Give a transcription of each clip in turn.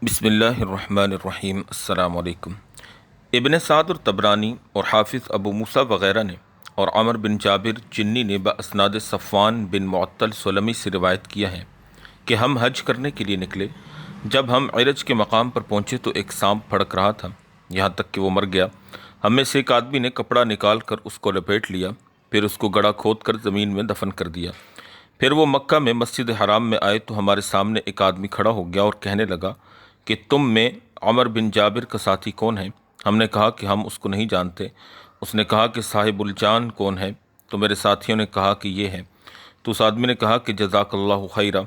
بسم اللہ الرحمن الرحیم۔ السلام علیکم۔ ابن سعد اور طبرانی اور حافظ ابو موسیٰ وغیرہ نے اور عمر بن جابر جنی نے باسناد صفوان بن معطل سلمی سے روایت کیا ہے کہ ہم حج کرنے کے لیے نکلے۔ جب ہم عرج کے مقام پر پہنچے تو ایک سانپ پھڑک رہا تھا یہاں تک کہ وہ مر گیا۔ ہم میں سے ایک آدمی نے کپڑا نکال کر اس کو لپیٹ لیا، پھر اس کو گڑھا کھود کر زمین میں دفن کر دیا۔ پھر وہ مکہ میں مسجد حرام میں آئے تو ہمارے سامنے ایک آدمی کھڑا ہو گیا اور کہنے لگا کہ تم میں عمر بن جابر کا ساتھی کون ہے؟ ہم نے کہا کہ ہم اس کو نہیں جانتے۔ اس نے کہا کہ صاحب الجان کون ہے؟ تو میرے ساتھیوں نے کہا کہ یہ ہے۔ تو اس آدمی نے کہا کہ جزاک اللہ خیرا،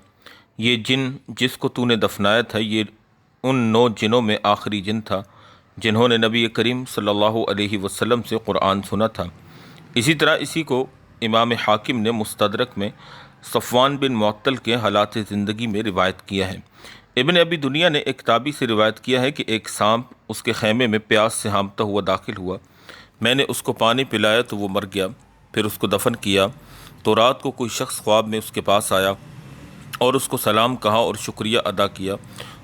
یہ جن جس کو تو نے دفنایا تھا یہ ان 9 جنوں میں آخری جن تھا جنہوں نے نبی کریم صلی اللہ علیہ وسلم سے قرآن سنا تھا۔ اسی طرح اسی کو امام حاکم نے مستدرک میں صفوان بن معطل کے حالات زندگی میں روایت کیا ہے۔ ابن ابی دنیا نے ایک تابعی سے روایت کیا ہے کہ ایک سانپ اس کے خیمے میں پیاس سے ہامتا ہوا داخل ہوا۔ میں نے اس کو پانی پلایا تو وہ مر گیا، پھر اس کو دفن کیا تو رات کو کوئی شخص خواب میں اس کے پاس آیا اور اس کو سلام کہا اور شکریہ ادا کیا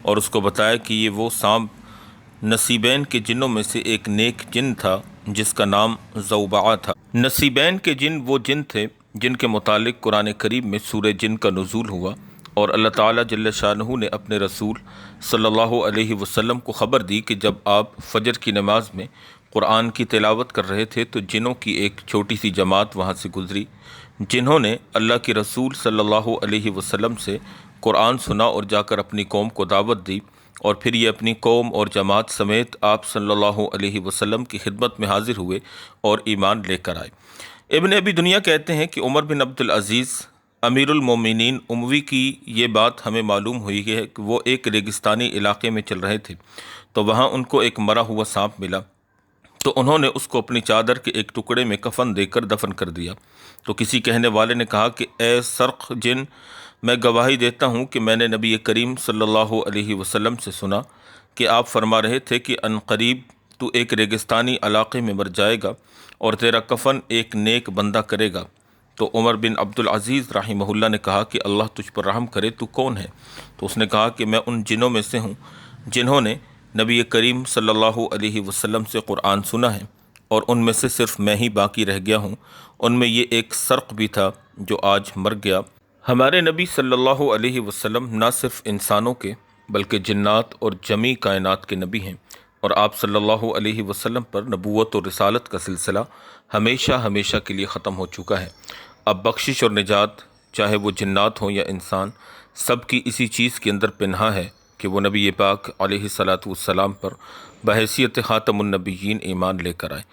اور اس کو بتایا کہ یہ وہ سانپ نصیبین کے جنوں میں سے ایک نیک جن تھا جس کا نام زوبعہ تھا۔ نصیبین کے جن وہ جن تھے جن کے متعلق قرآن کریم میں سورہ جن کا نزول ہوا، اور اللہ تعالیٰ جل شانہ نے اپنے رسول صلی اللہ علیہ وسلم کو خبر دی کہ جب آپ فجر کی نماز میں قرآن کی تلاوت کر رہے تھے تو جنوں کی ایک چھوٹی سی جماعت وہاں سے گزری جنہوں نے اللہ کے رسول صلی اللہ علیہ وسلم سے قرآن سنا اور جا کر اپنی قوم کو دعوت دی، اور پھر یہ اپنی قوم اور جماعت سمیت آپ صلی اللہ علیہ وسلم کی خدمت میں حاضر ہوئے اور ایمان لے کر آئے۔ ابن ابی دنیا کہتے ہیں کہ عمر بن عبد العزیز امیر المومنین اموی کی یہ بات ہمیں معلوم ہوئی ہے کہ وہ ایک ریگستانی علاقے میں چل رہے تھے تو وہاں ان کو ایک مرا ہوا سانپ ملا، تو انہوں نے اس کو اپنی چادر کے ایک ٹکڑے میں کفن دے کر دفن کر دیا۔ تو کسی کہنے والے نے کہا کہ اے سرخ جن، میں گواہی دیتا ہوں کہ میں نے نبی کریم صلی اللہ علیہ وسلم سے سنا کہ آپ فرما رہے تھے کہ ان قریب تو ایک ریگستانی علاقے میں مر جائے گا اور تیرا کفن ایک نیک بندہ کرے گا۔ تو عمر بن عبد العزیز رحمہ اللہ نے کہا کہ اللہ تجھ پر رحم کرے، تو کون ہے؟ تو اس نے کہا کہ میں ان جنوں میں سے ہوں جنہوں نے نبی کریم صلی اللہ علیہ وسلم سے قرآن سنا ہے، اور ان میں سے صرف میں ہی باقی رہ گیا ہوں۔ ان میں یہ ایک سرق بھی تھا جو آج مر گیا۔ ہمارے نبی صلی اللہ علیہ وسلم نہ صرف انسانوں کے بلکہ جنات اور جمیع کائنات کے نبی ہیں، اور آپ صلی اللہ علیہ وسلم پر نبوت اور رسالت کا سلسلہ ہمیشہ ہمیشہ کے لیے ختم ہو چکا ہے۔ اب بخشش اور نجات چاہے وہ جنات ہوں یا انسان، سب کی اسی چیز کے اندر پنہاں ہے کہ وہ نبی پاک علیہ الصلاۃ والسلام پر بحیثیت خاتم النبیین ایمان لے کر آئے۔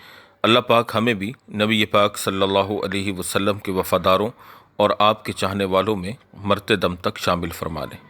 اللہ پاک ہمیں بھی نبی پاک صلی اللہ علیہ وسلم کے وفاداروں اور آپ کے چاہنے والوں میں مرتے دم تک شامل فرما لیں۔